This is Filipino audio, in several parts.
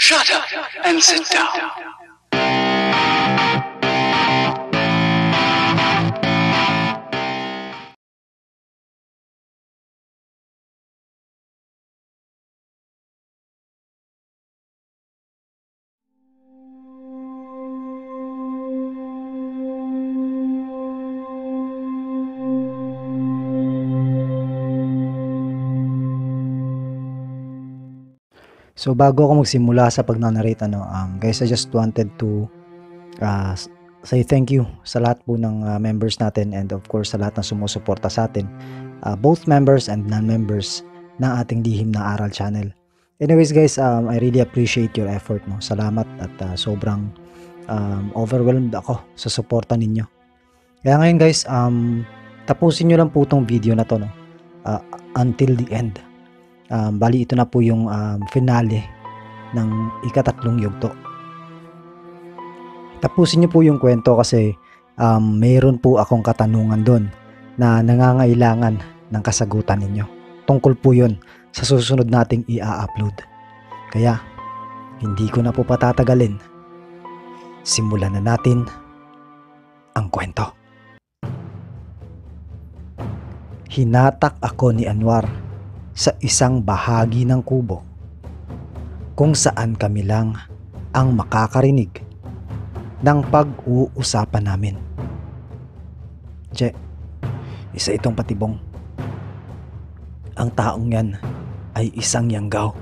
Shut up and sit down. So bago ako magsimula sa pagnanarrate, guys, I just wanted to say thank you sa lahat po ng members natin, and of course sa lahat ng sumusuporta sa atin, both members and non-members ng ating Lihim na Aral channel. Anyways guys, I really appreciate your effort, no? Salamat, at sobrang overwhelmed ako sa suporta ninyo. Kaya ngayon guys, tapusin nyo lang po itong video na to, no? Until the end. Bali ito na po yung finale ng ikatatlong yugto. Tapusin niyo po yung kwento kasi mayroon po akong katanungan doon na nangangailangan ng kasagutan ninyo. Tungkol po yun sa susunod nating i-upload. Kaya hindi ko na po patatagalin. Simulan na natin ang kwento. Hinatak ako ni Anwar sa isang bahagi ng kubo kung saan kami lang ang makakarinig ng pag-uusapan namin. Che, isa itong patibong. Ang taong yan ay isang yanggaw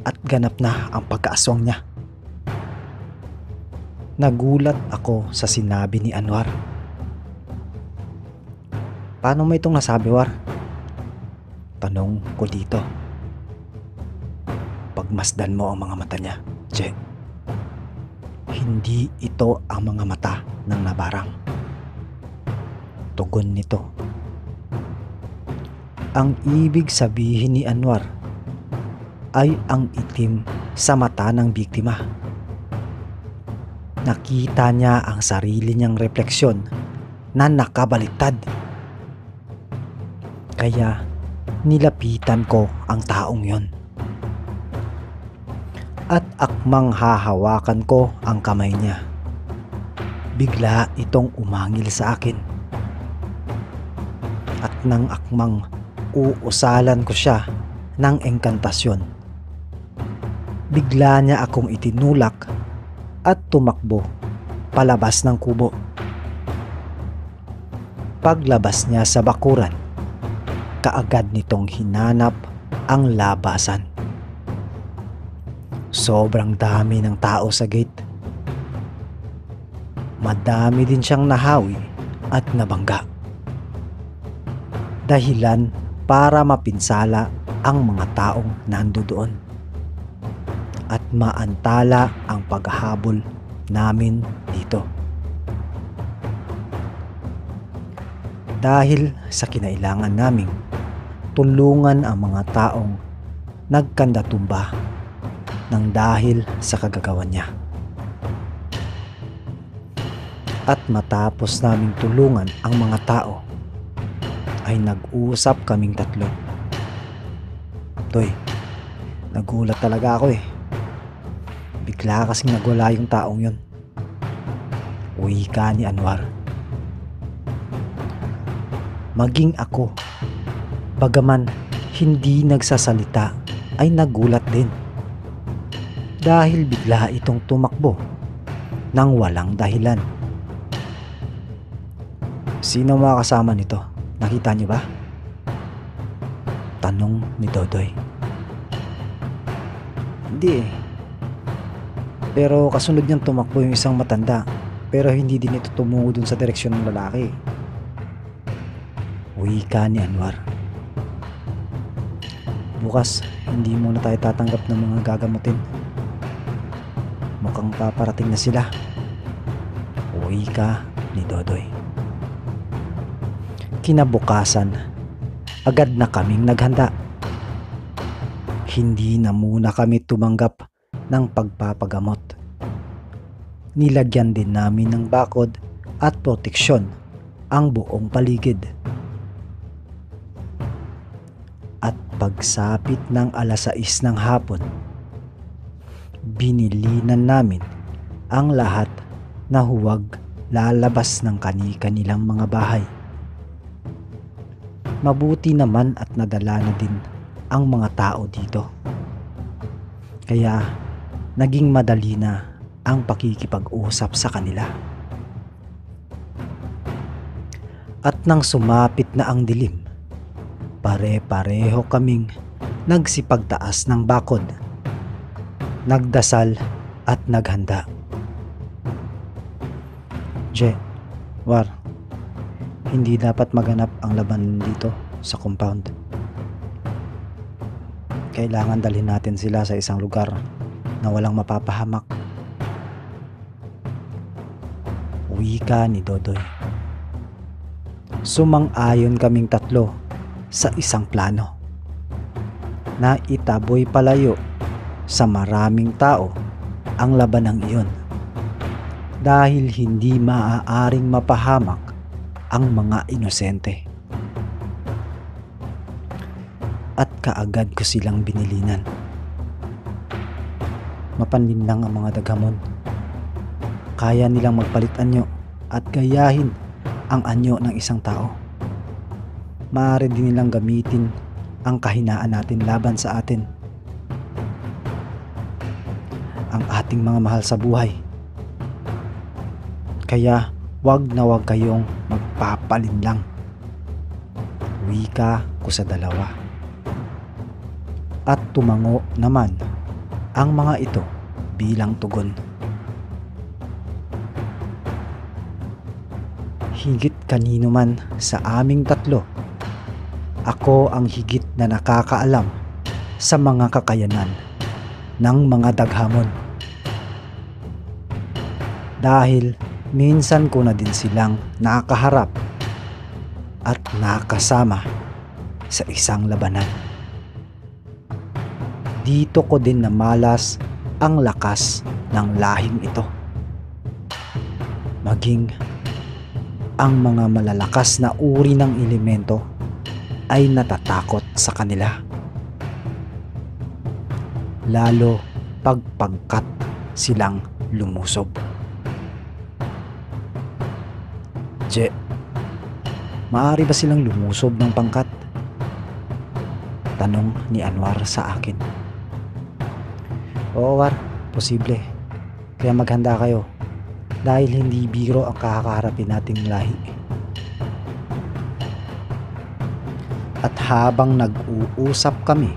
at ganap na ang pagkaaswang niya. Nagulat ako sa sinabi ni Anwar. Paano mo itong nasabi, War? Tanong ko dito. Pagmasdan mo ang mga mata niya, Che. Hindi ito ang mga mata ng nabarang. Tugon nito. Ang ibig sabihin ni Anwar ay ang itim sa mata ng biktima. Nakita niya ang sarili niyang refleksyon na nakabaliktad. Kaya nilapitan ko ang taong yon. At akmang hahawakan ko ang kamay niya. Bigla itong umangil sa akin. At nang akmang uusalan ko siya ng engkantasyon, bigla niya akong itinulak at tumakbo palabas ng kubo. Paglabas niya sa bakuran, kaagad nitong hinanap ang labasan. Sobrang dami ng tao sa gate. Madami din siyang nahawi at nabangga. Dahilan para mapinsala ang mga taong nandoon at maantala ang paghahabol namin dito. Dahil sa kinailangan naming tulungan ang mga taong nagkandatumba ng dahil sa kagagawan niya. At matapos naming tulungan ang mga tao, ay nag-usap kaming tatlo. Toy, nagulat talaga ako eh. Bigla kasing nagwala yung taong yun. Wika ni Anwar. Maging ako, bagaman hindi nagsasalita, ay nagulat din. Dahil bigla itong tumakbo nang walang dahilan. Sino mga kasama nito? Nakita niyo ba? Tanong ni Dodoy. Hindi eh. Pero kasunod niyang tumakbo yung isang matanda, pero hindi din ito tumungo dun sa direksyon ng lalaki. Wika ni Anwar. Bukas, hindi muna tayo tatanggap ng mga gagamutin. Mukhang paparating na sila. Wika ni Dodoy. Kinabukasan, agad na kaming naghanda. Hindi na muna kami tumanggap ng pagpapagamot. Nilagyan din namin ng bakod at proteksyon ang buong paligid. At pagsapit ng 6:00 ng hapon, binilinan namin ang lahat na huwag lalabas ng kani-kanilang mga bahay. Mabuti naman at nadala na din ang mga tao dito. Kaya naging madali na ang pakikipag-usap sa kanila. At nang sumapit na ang dilim, pare-pareho kaming nagsipagtaas ng bakod, nagdasal at naghanda. War, hindi dapat maganap ang laban dito sa compound. Kailangan dalhin natin sila sa isang lugar na walang mapapahamak. Wika ni Dodoy. Sumang-ayon kaming tatlo sa isang plano na itaboy palayo sa maraming tao ang labanang iyon dahil hindi maaaring mapahamak ang mga inosente. At kaagad ko silang binilinan. Mapanlin lang ang mga daghamon. Kaya nilang magpalit anyo at gayahin ang anyo ng isang tao. Maaari din nilang gamitin ang kahinaan natin laban sa atin. Ang ating mga mahal sa buhay. Kaya wag na wag kayong magpapalinlang. Wika ko sa dalawa. At tumango naman ang mga ito bilang tugon. Higit kanino man sa aming tatlo, ako ang higit na nakakaalam sa mga kakayanan ng mga daghamon. Dahil minsan ko na din silang nakaharap at nakasama sa isang labanan. Dito ko din namalas ang lakas ng lahing ito. Maging ang mga malalakas na uri ng elemento ay natatakot sa kanila. Lalo pag pangkat silang lumusob. Maaari ba silang lumusob ng pangkat? Tanong ni Anwar sa akin. Oo, War, posible. Kaya maghanda kayo dahil hindi biro ang kakaharapin nating lahi. At habang nag-uusap kami,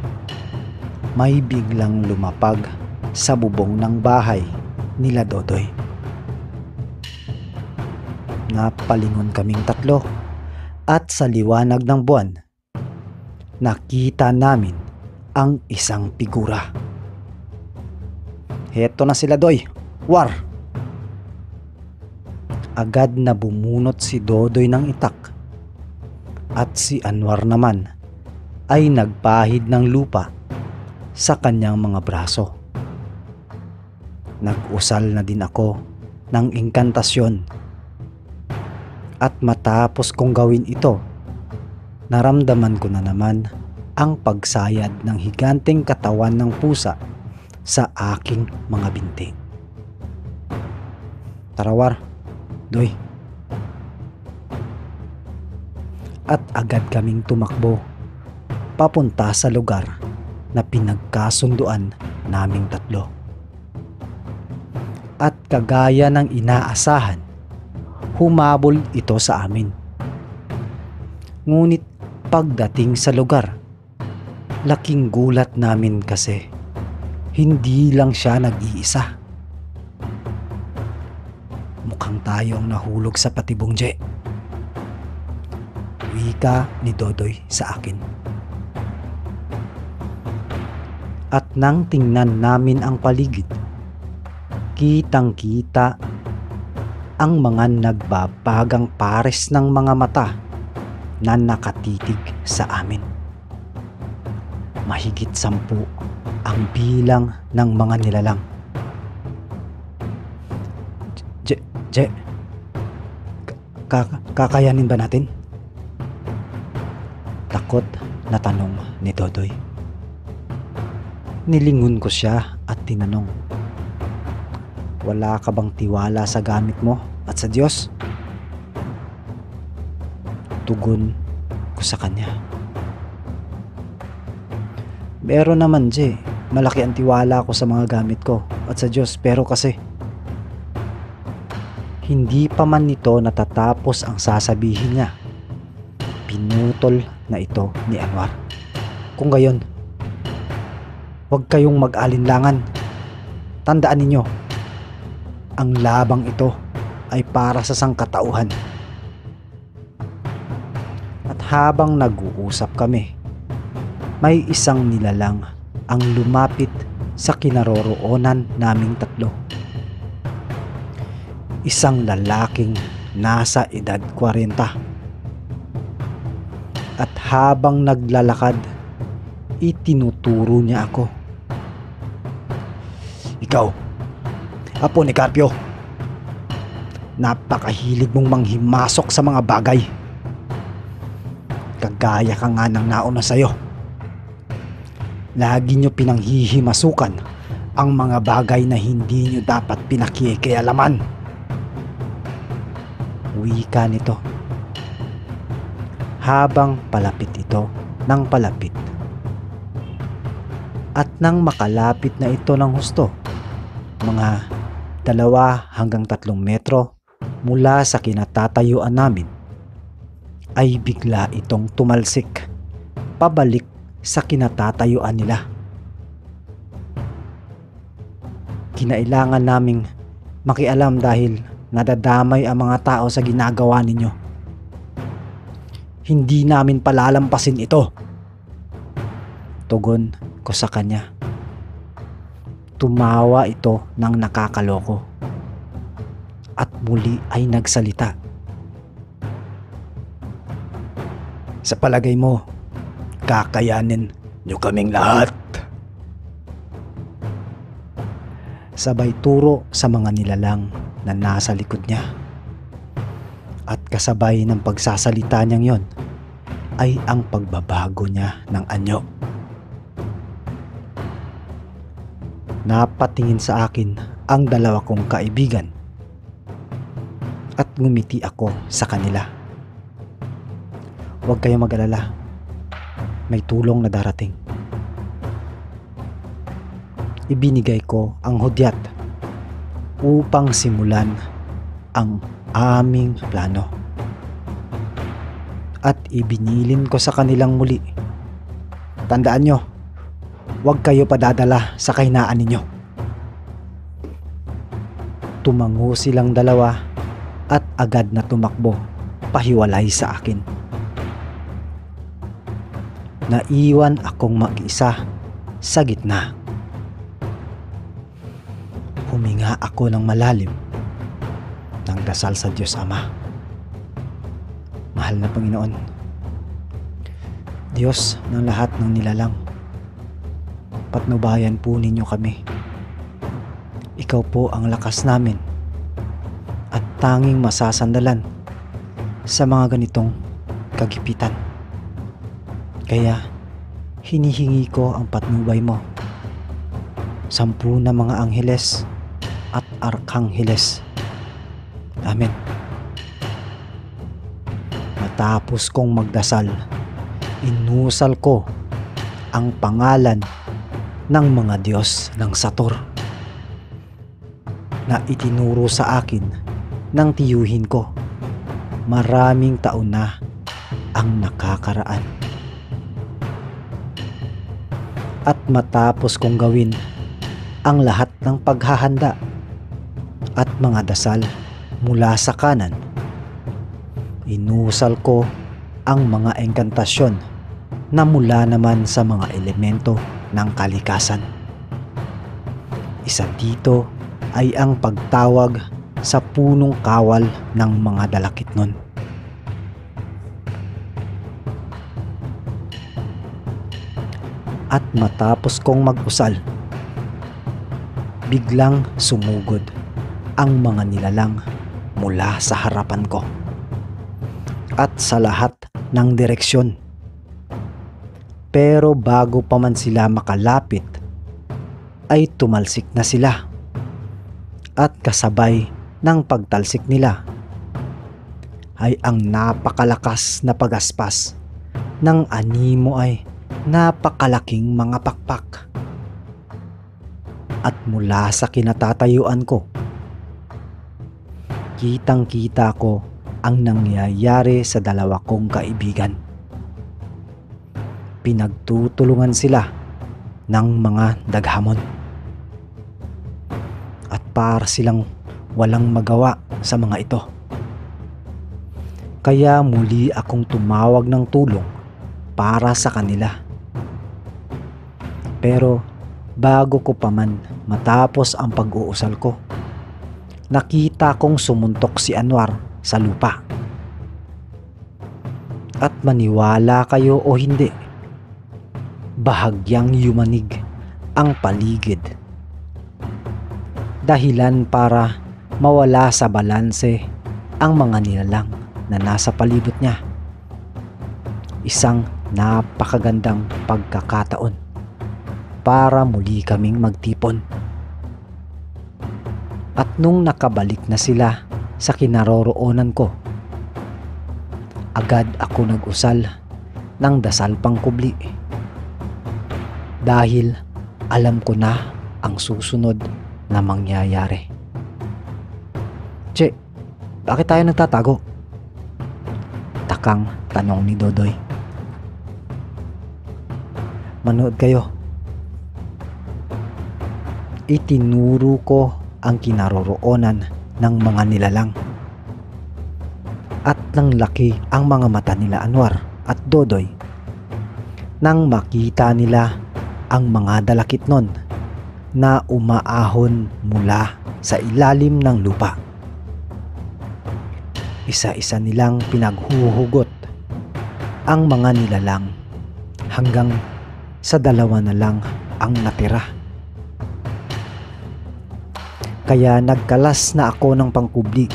may biglang lumapag sa bubong ng bahay nila Dodoy. Napalingon kaming tatlo at sa liwanag ng buwan, nakita namin ang isang figura. Heto na sila, Doy. War! Agad na bumunot si Dodoy ng itak at si Anwar naman ay nagpahid ng lupa sa kanyang mga braso. Nag-usal na din ako ng inkantasyon at matapos kong gawin ito, naramdaman ko na naman ang pagsayad ng higanteng katawan ng pusa sa aking mga binti. Tara, War, Doy. At agad kaming tumakbo papunta sa lugar na pinagkasunduan naming tatlo. At kagaya ng inaasahan, humabol ito sa amin. Ngunit pagdating sa lugar, laking gulat namin kasi hindi lang siya nag-iisa. Mukhang tayo ang nahulog sa patibong, Je. Wika ni Dodoy sa akin. At nang tingnan namin ang paligid, kitang-kita ang mga nagbabagang pares ng mga mata na nakatitig sa amin. Mahigit 10 ang bilang ng mga nilalang. Je, kakayanin ba natin? Takot na tanong ni Dodoy. Nilingon ko siya at tinanong, Wala ka bang tiwala sa gamit mo at sa Diyos? Tugon ko sa kanya. Meron naman, Jay. Malaki ang tiwala ko sa mga gamit ko at sa Diyos, pero kasi hindi pa man nito natatapos ang sasabihin niya. Pinutol na ito ni Anwar. Kung gayon, huwag kayong mag-alinlangan. Tandaan ninyo, ang labang ito ay para sa sangkatauhan. At habang nag-uusap kami, may isang nilalang ang lumapit sa kinaroroonan naming tatlo. Isang lalaking nasa edad 40. At habang naglalakad, itinuturo niya ako. Ikaw, Apo ni Carpio, napakahilig mong manghimasok sa mga bagay. Kagaya ka nga ng nauna sa'yo. Lagi nyo pinanghihimasukan ang mga bagay na hindi nyo dapat pinakikialaman. Wika nito. Habang palapit ito ng palapit. At nang makalapit na ito ng husto, mga 2 hanggang 3 metro mula sa kinatatayuan namin, ay bigla itong tumalsik pabalik sa kinatatayuan nila. Kinailangan naming makialam dahil nadadamay ang mga tao sa ginagawa ninyo. Hindi namin palalampasin ito. Tugon ko sa kanya. Tumawa ito ng nakakaloko at muli ay nagsalita. Sa palagay mo, kakayanin nyo kaming lahat. Sabay turo sa mga nilalang na nasa likod niya. At kasabay ng pagsasalita niyang yon ay ang pagbabago niya ng anyo. Napatingin sa akin ang 2 kong kaibigan at ngumiti ako sa kanila. Huwag kayong mag-alala. May tulong na darating. Ibinigay ko ang hudyat upang simulan ang aming plano. At ibinilin ko sa kanilang muli. Tandaan nyo, huwag kayo padadala sa kahinaan ninyo. Tumango silang 2 at agad na tumakbo pahiwalay sa akin. Naiwan akong mag-isa sa gitna. Huminga ako ng malalim ng dasal sa Diyos Ama. Mahal na Panginoon, Diyos ng lahat ng nilalang, patnubayan po ninyo kami. Ikaw po ang lakas namin at tanging masasandalan sa mga ganitong kagipitan. Kaya hinihingi ko ang patnubay mo. 10 na mga angheles at arkangheles. Amen. Matapos kong magdasal, inusal ko ang pangalan ng mga Diyos ng Sator na itinuro sa akin ng tiyuhin ko. Maraming taon na ang nakakaraan. At matapos kong gawin ang lahat ng paghahanda at mga dasal mula sa kanan, inusal ko ang mga engkantasyon na mula naman sa mga elemento ng kalikasan. Isa dito ay ang pagtawag sa punong kawal ng mga dalakitnon. At matapos kong mag-usal, biglang sumugod ang mga nilalang mula sa harapan ko at sa lahat ng direksyon. Pero bago pa man sila makalapit, ay tumalsik na sila at kasabay ng pagtalsik nila ay ang napakalakas na pagaspas ng animo ay napakalaking mga pakpak. At mula sa kinatatayuan ko, kitang-kita ko ang nangyayari sa dalawa kong kaibigan. Pinagtutulungan sila ng mga daghamon. At para silang walang magawa sa mga ito. Kaya muli akong tumawag ng tulong para sa kanila. Pero bago ko pa man matapos ang pag-uusal ko, nakita kong sumuntok si Anwar sa lupa. At maniwala kayo o hindi, bahagyang yumanig ang paligid. Dahilan para mawala sa balanse ang mga nilalang na nasa palibot niya. Isang napakagandang pagkakataon para muli kaming magtipon. At nung nakabalik na sila sa kinaroroonan ko, agad ako nag-usal ng dasal pangkubli. Dahil alam ko na ang susunod na mangyayari. Che, bakit tayo nagtatago? Takang tanong ni Dodoy. Manood kayo. Itinuro ko ang kinaroroonan ng mga nilalang. At nang laki ang mga mata nila Anwar at Dodoy nang makita nila ang mga dalakit nun na umaahon mula sa ilalim ng lupa. Isa-isa nilang pinaghuhugot ang mga nilalang hanggang sa dalawa na lang ang natira. Kaya nagkalas na ako ng pangkubli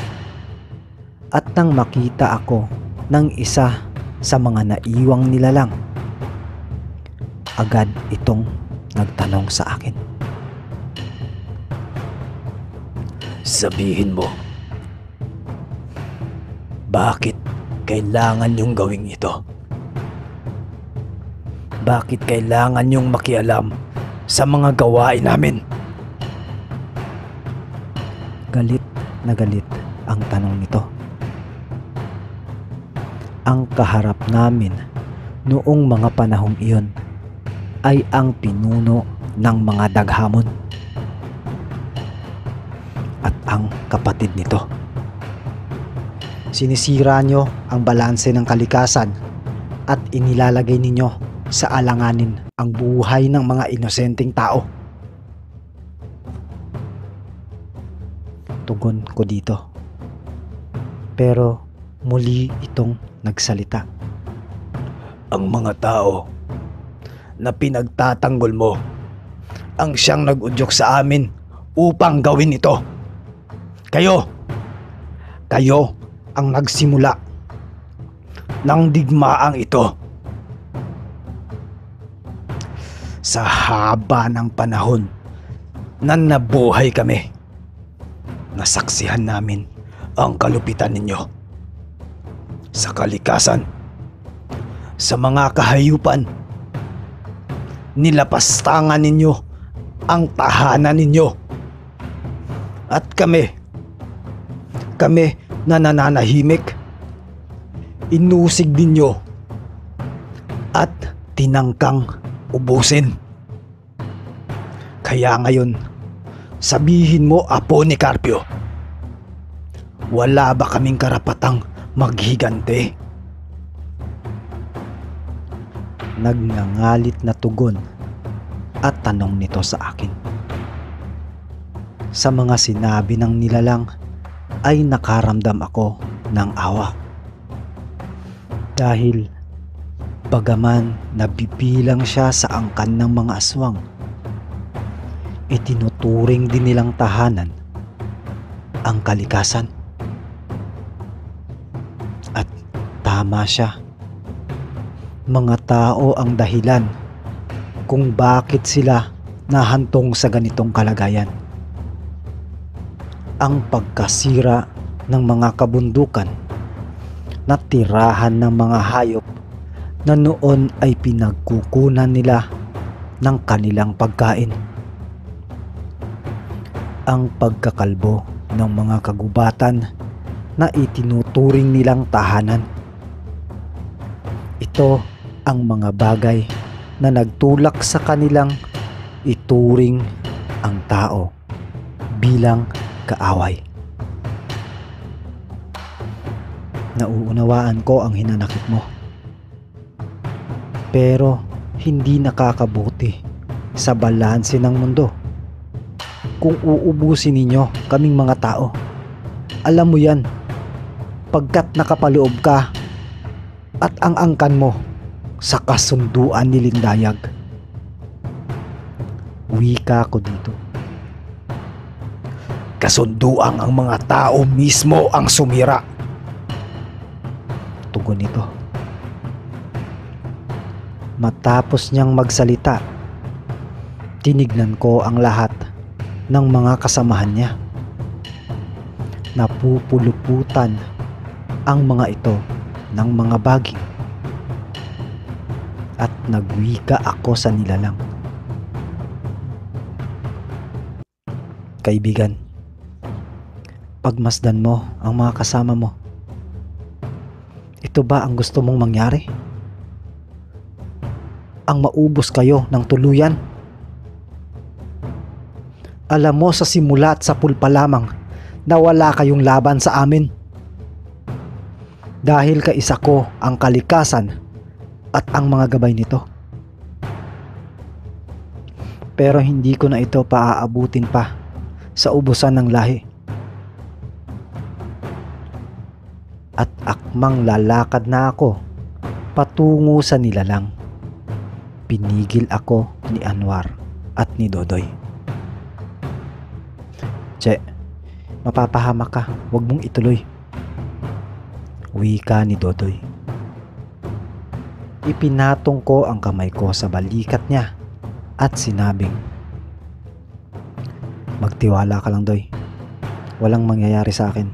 at nang makita ako ng isa sa mga naiwang nilalang, agad itong nagtanong sa akin. Sabihin mo, bakit kailangan niyong gawing ito? Bakit kailangan niyong makialam sa mga gawain namin? Galit na galit ang tanong nito. Ang kaharap namin noong mga panahong iyon ay ang pinuno ng mga daghamon at ang kapatid nito. Sinisira nyo ang balanse ng kalikasan at inilalagay ninyo sa alanganin ang buhay ng mga inosenteng tao. Tugon ko dito. Pero muli itong nagsalita. Ang mga tao na pinagtatanggol mo ang siyang nag-udyok sa amin upang gawin ito. Kayo ang nagsimula ng digmaang ito. Sa haba ng panahon na nabuhay kami, nasaksihan namin ang kalupitan ninyo sa kalikasan, sa mga kahayupan. Nilapastangan ninyo ang tahanan ninyo. At kami na nananahimik, inusig ninyo at tinangkang ubusin. Kaya ngayon, sabihin mo, Apo ni Carpio, wala ba kaming karapatang maghigante? Nagngangalit na tugon at tanong nito sa akin. Sa mga sinabi ng nilalang ay nakaramdam ako ng awa. Dahil bagaman nabibilang siya sa angkan ng mga aswang, itinuturing din nilang tahanan ang kalikasan. At tama siya. Mga tao ang dahilan kung bakit sila nahantong sa ganitong kalagayan. ang pagkasira ng mga kabundukan na tirahan ng mga hayop na noon ay pinagkukunan nila ng kanilang pagkain. Ang pagkakalbo ng mga kagubatan na itinuturing nilang tahanan. Ito ang mga bagay na nagtulak sa kanilang ituring ang tao bilang kaaway. Nauunawaan ko ang hinanakit mo. Pero hindi nakakabuti sa balanse ng mundo kung uubusin ninyo kaming mga tao. Alam mo yan, pagkat nakapaloob ka at ang angkan mo sa kasunduan ni Lindayag. Wika ko dito. Kasunduang ang mga tao mismo ang sumira. Tugon nito. Matapos niyang magsalita, tinignan ko ang lahat ng mga kasamahan niya. Napupuluputan ang mga ito ng mga baging at nagwika ako sa nilalang. Kaibigan, pagmasdan mo ang mga kasama mo. Ito ba ang gusto mong mangyari? Ang maubos kayo ng tuluyan? Alam mo sa simula at sa pulpa lamang na wala kayong laban sa amin. Dahil kaisa ko ang kalikasan at ang mga gabay nito. Pero hindi ko na ito paaabutin pa sa ubusan ng lahi. At akmang lalakad na ako patungo sa nilalang. Pinigil ako ni Anwar at ni Dodoy. Che, mapapahamak ka, huwag mong ituloy. Wika ni Dodoy. Ipinatong ko ang kamay ko sa balikat niya at sinabing, magtiwala ka lang, Doy. Walang mangyayari sa akin.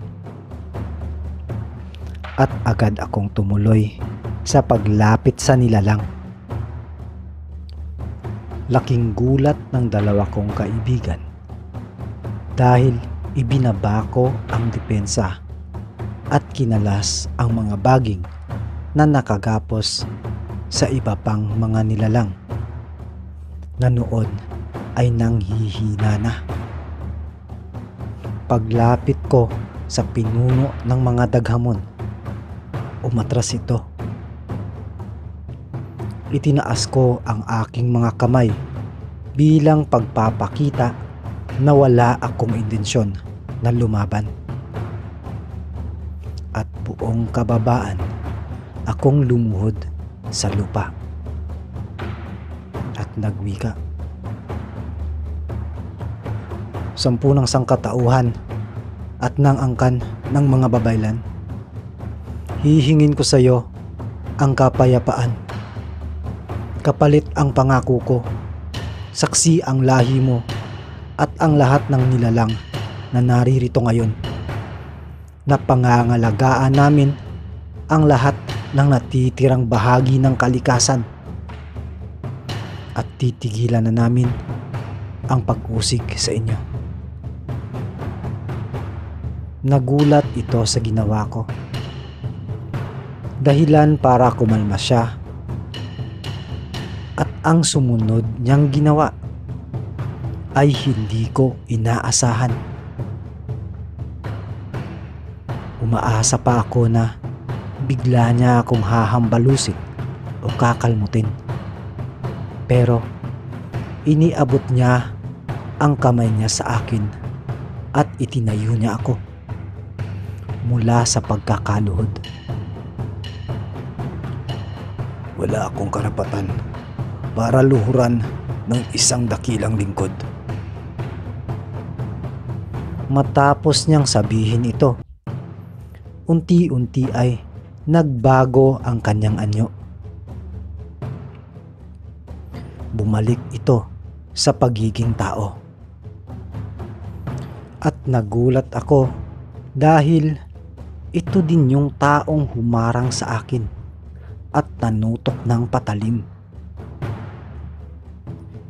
At agad akong tumuloy sa paglapit sa nilalang. Laking gulat ng dalawa kong kaibigan dahil ibinaba ko ang depensa at kinalas ang mga baging na nakagapos sa iba pang mga nilalang na noon ay nanghihina na. Paglapit ko sa pinuno ng mga daghamon, umatras ito. Itinaas ko ang aking mga kamay bilang pagpapakita na wala akong intensyon na lumaban. At buong kababaan, akong lumuhod sa lupa. At nagwika. 10 ng sangkatauhan at ng angkan ng mga babaylan, hihingin ko sa iyo ang kapayapaan. Kapalit ang pangako ko, saksi ang lahi mo at ang lahat ng nilalang na naririto ngayon, na pangangalagaan namin ang lahat ng natitirang bahagi ng kalikasan at titigilan na namin ang pag-usig sa inyo. Nagulat ito sa ginawa ko. Dahilan para kumalma siya. At ang sumunod niyang ginawa ay hindi ko inaasahan. Umaasa pa ako na bigla niya akong hahambalusin o kakalmutin. Pero iniabot niya ang kamay niya sa akin at itinayo niya ako mula sa pagkakaluhod. Wala akong karapatan para luhuran ng isang dakilang lingkod. Matapos niyang sabihin ito, unti-unti ay nagbago ang kanyang anyo. Bumalik ito sa pagiging tao. At nagulat ako dahil ito din yung taong humarang sa akin at nanutok ng patalim.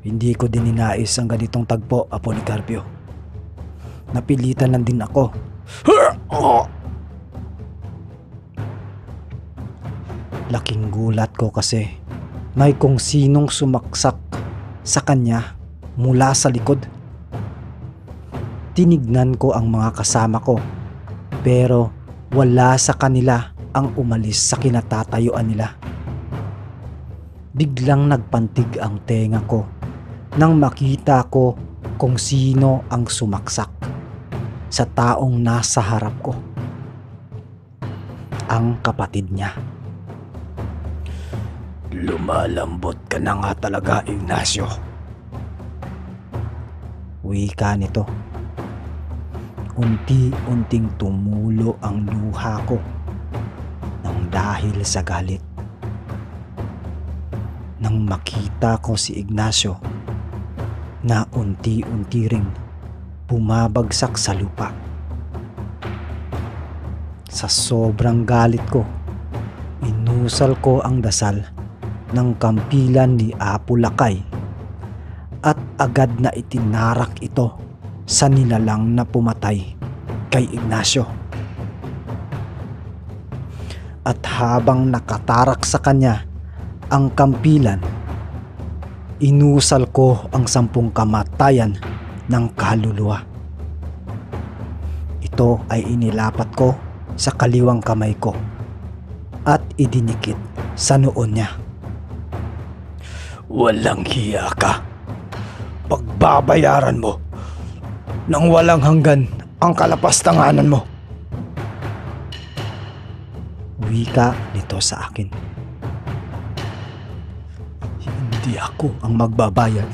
Hindi ko din ninais ang ganitong tagpo, Apolicarpio. Napilitan lang din ako. Laking gulat ko kasi may kung sinong sumaksak sa kanya mula sa likod. Tinignan ko ang mga kasama ko pero wala sa kanila ang umalis sa kinatatayuan nila. Biglang nagpantig ang tenga ko nang makita ko kung sino ang sumaksak sa taong nasa harap ko. Ang kapatid niya. Lumalambot ka na nga talaga, Ignacio. Wika nito. Unti-unting tumulo ang luha ko nang dahil sa galit. Nang makita ko si Ignacio na unti-unti ring bumabagsak sa lupa. Sa sobrang galit ko, inusal ko ang dasal ng kampilan ni Apo Lakay at agad na itinarak ito sa nilalang na pumatay kay Ignacio. At habang nakatarak sa kanya ang kampilan, inusal ko ang 10 kamatayan ng kaluluwa. Ito ay inilapat ko sa kaliwang kamay ko at idinikit sa noon niya. Walang hiya ka. Pagbabayaran mo nang walang hanggan ang kalapastanganan mo. Wika nito sa akin. Hindi ako ang magbabayad,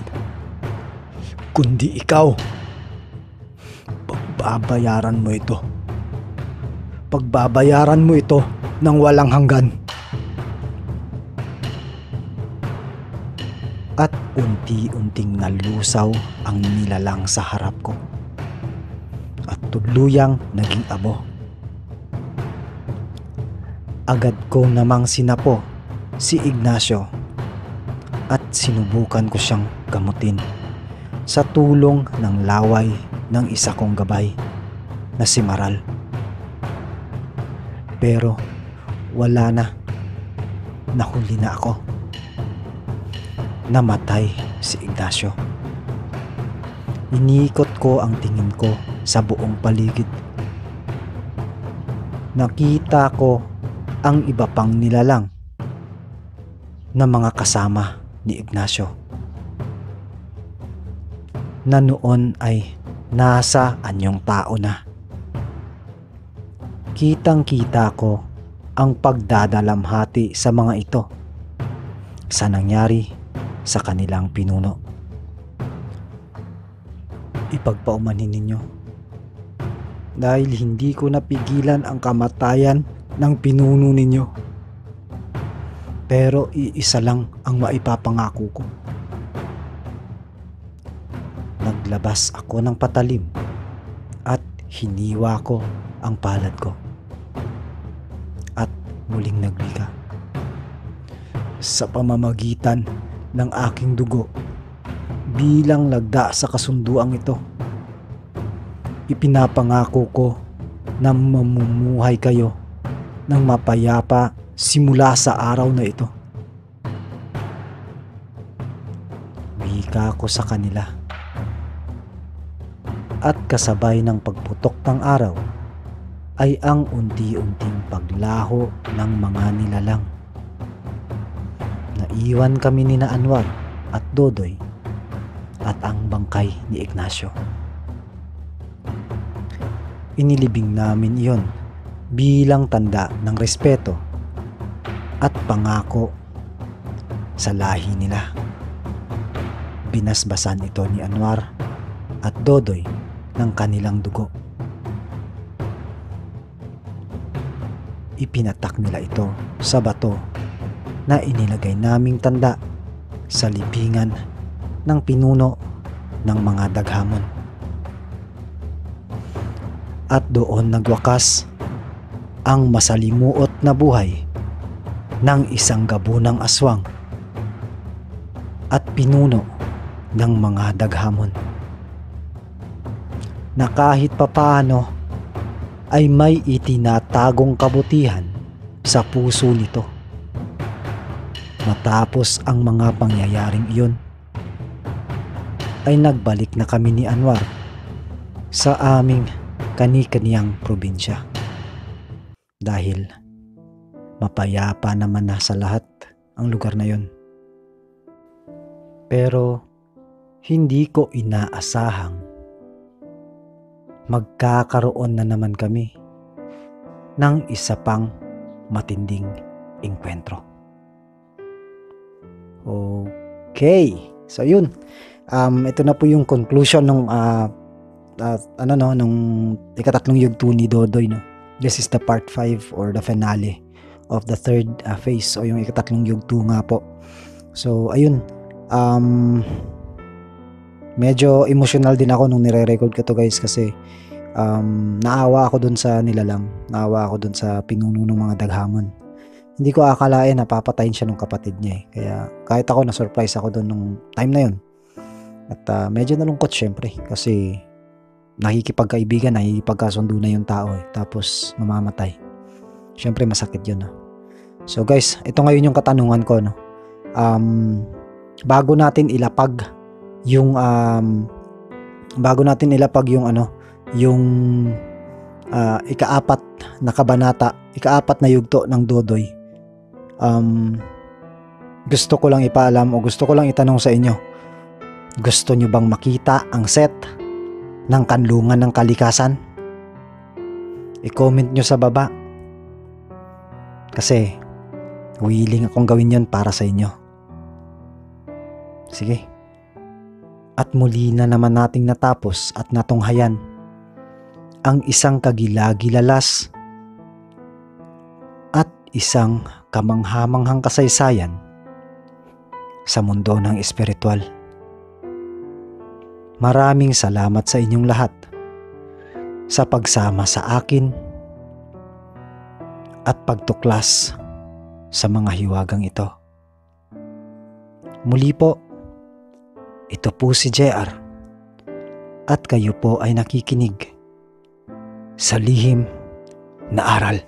kundi ikaw. Pagbabayaran mo ito. Pagbabayaran mo ito ng walang hanggan. At unti-unting nalusaw ang nilalang sa harap ko at tuluyang naging abo. Agad ko namang sinapo si Ignacio at sinubukan ko siyang gamutin sa tulong ng laway ng isa kong gabay na si Maral. Pero wala na. Nahuli na ako. Namatay si Ignacio. Iniikot ko ang tingin ko sa buong paligid. Nakita ko ang iba pang nilalang na mga kasama ni Ignacio na noon ay nasa anyong tao na. Kitang-kita ko ang pagdadalamhati sa mga ito sa nangyari sa kanilang pinuno. Ipagpaumanhin ninyo dahil hindi ko napigilan ang kamatayan ng pinuno ninyo. Pero iisa lang ang maipapangako ko. Naglabas ako ng patalim at hiniwa ko ang palad ko. At muling nagwika. Sa pamamagitan ng aking dugo bilang lagda sa kasunduang ito, ipinapangako ko na mamumuhay kayo ng mapayapa simula sa araw na ito. Wika ko sa kanila. At kasabay ng pagputok ng araw ay ang unti-unting paglaho ng mga nilalang. Naiwan kami ni Anwar at Dodoy at ang bangkay ni Ignacio. Inilibing namin iyon bilang tanda ng respeto at pangako sa lahi nila. Binasbasan ito ni Anwar at Dodoy ng kanilang dugo. Ipinatak nila ito sa bato na inilagay naming tanda sa libingan ng pinuno ng mga daghamon. At doon nagwakas ang masalimuot na buhay ng isang gabunang aswang at pinuno ng mga daghamon, na kahit papaano ay may itinatagong kabutihan sa puso nito. Matapos ang mga pangyayaring iyon, ay nagbalik na kami ni Anwar sa aming kani-kaniyang probinsya. Dahil mapayapa naman na sa lahat ang lugar na yon. Pero hindi ko inaasahang magkakaroon na naman kami ng isa pang matinding engkwentro. Okay. So yun. Ito na po yung conclusion nung nung ikatatlong yugto ni Dodoy, no. This is the part 5 or the finale of the third phase, o yung ikatatlong yugto nga po. So ayun, medyo emotional din ako nung nire-record ko to, guys, kasi naawa ako dun sa nilalang, naawa ako dun sa pinuno ng mga daghamon. Hindi ko akalain na papatayin siya ng kapatid niya eh. Kaya kahit ako, na-surprise ako dun nung time na yun. At medyo nalungkot syempre kasi nakikipagkaibigan, nakikipagkasundo na yung tao eh. Tapos mamamatay. Syempre masakit yun, no? So guys, ito ngayon yung katanungan ko, no. Bago natin ilapag yung ikaapat na kabanata, ikaapat na yugto ng Dodoy, gusto ko lang ipaalam o gusto ko lang itanong sa inyo, gusto nyo bang makita ang set ng kanlungan ng kalikasan? I-comment nyo sa baba kasi willing akong gawin yon para sa inyo. Sige. At muli na naman nating natapos at natunghayan ang isang kagilagilalas at isang kamanghamanghang kasaysayan sa mundo ng espiritual. Maraming salamat sa inyong lahat sa pagsama sa akin at pagtuklas sa mga hiwagang ito. Muli po, ito po si JR at kayo po ay nakikinig sa lihim na aral.